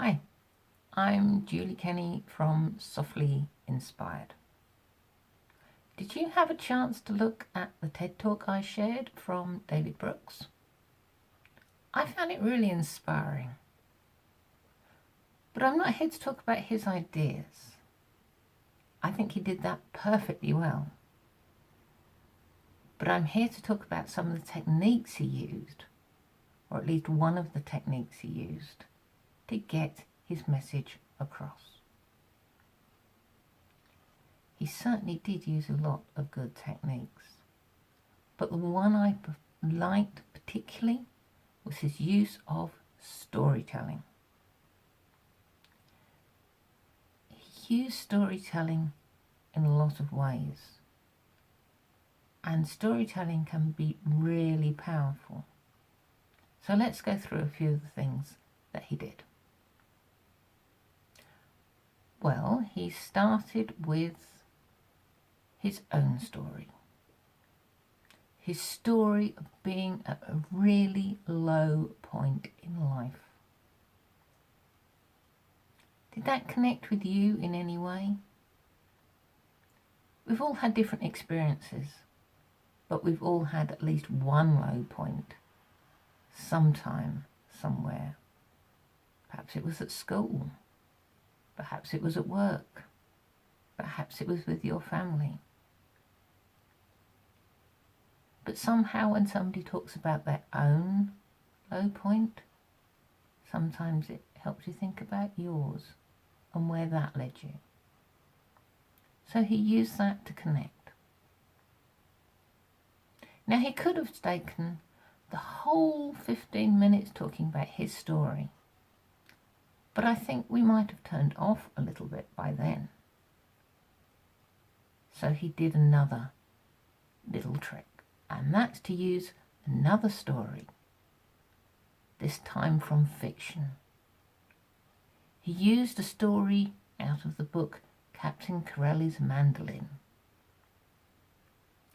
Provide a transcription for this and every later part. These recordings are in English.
Hi, I'm Julie Kenny from Softly Inspired. Did you have a chance to look at the TED Talk I shared from David Brooks? I found it really inspiring. But I'm not here to talk about his ideas. I think he did that perfectly well. But I'm here to talk about some of the techniques he used, or at least one of the techniques he used, to get his message across. He certainly did use a lot of good techniques, but the one I liked particularly was his use of storytelling. He used storytelling in a lot of ways, and storytelling can be really powerful. So let's go through a few of the things that he did. Well, he started with his own story. His story of being at a really low point in life. Did that connect with you in any way? We've all had different experiences, but we've all had at least one low point, sometime, somewhere. Perhaps it was at school, perhaps it was at work, perhaps it was with your family. But somehow when somebody talks about their own low point, sometimes it helps you think about yours and where that led you. So he used that to connect. Now he could have taken the whole 15 minutes talking about his story, but I think we might have turned off a little bit by then. So he did another little trick, and that's to use another story, this time from fiction. He used a story out of the book Captain Corelli's Mandolin.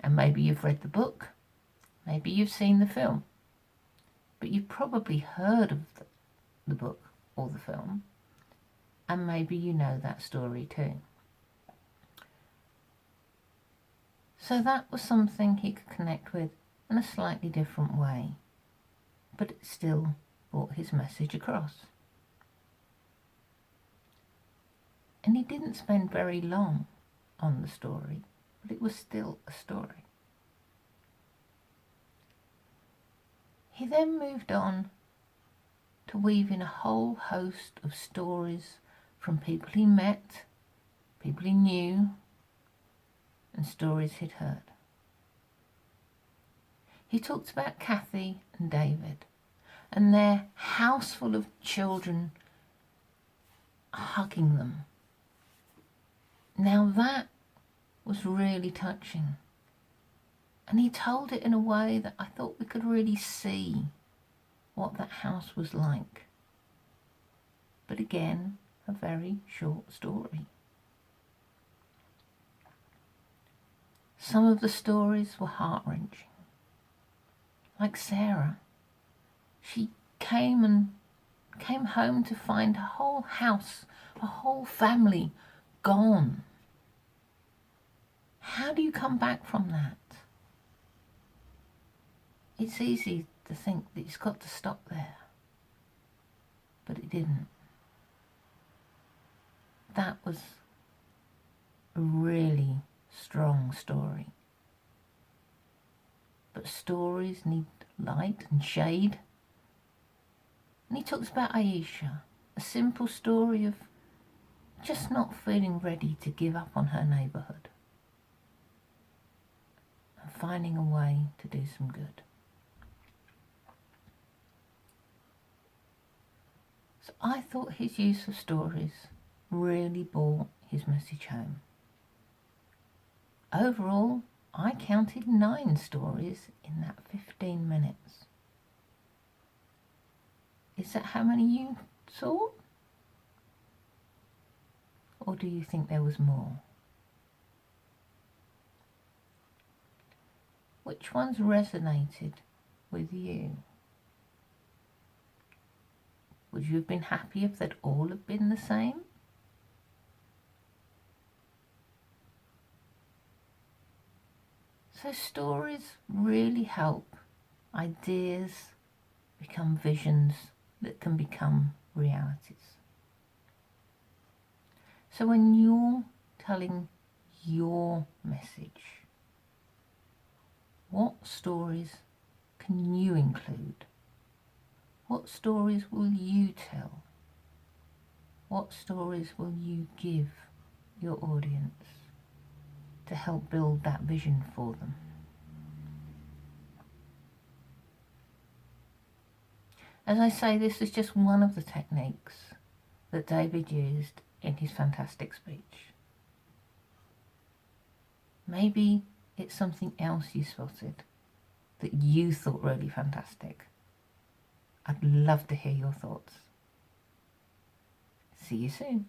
And maybe you've read the book, maybe you've seen the film, but you've probably heard of the book or the film, and maybe you know that story too. So that was something he could connect with in a slightly different way, but it still brought his message across. And he didn't spend very long on the story, but it was still a story. He then moved on to weave in a whole host of stories from people he met, people he knew, and stories he'd heard. He talked about Kathy and David and their house full of children hugging them. Now that was really touching. And he told it in a way that I thought we could really see what that house was like. But again, a very short story. Some of the stories were heart-wrenching. Like Sarah, she came home to find her whole house, her whole family gone. How do you come back from that? It's easy to think that it's got to stop there, but it didn't. That was a really strong story. But stories need light and shade. And he talks about Aisha, a simple story of just not feeling ready to give up on her neighbourhood and finding a way to do some good. So I thought his use of stories really brought his message home. Overall, I counted 9 stories in that 15 minutes. Is that how many you saw? Or do you think there was more? Which ones resonated with you? Would you have been happy if they'd all have been the same? So stories really help ideas become visions that can become realities. So when you're telling your message, what stories can you include? What stories will you tell? What stories will you give your audience to help build that vision for them? As I say, this is just one of the techniques that David used in his fantastic speech. Maybe it's something else you spotted that you thought really fantastic. I'd love to hear your thoughts. See you soon.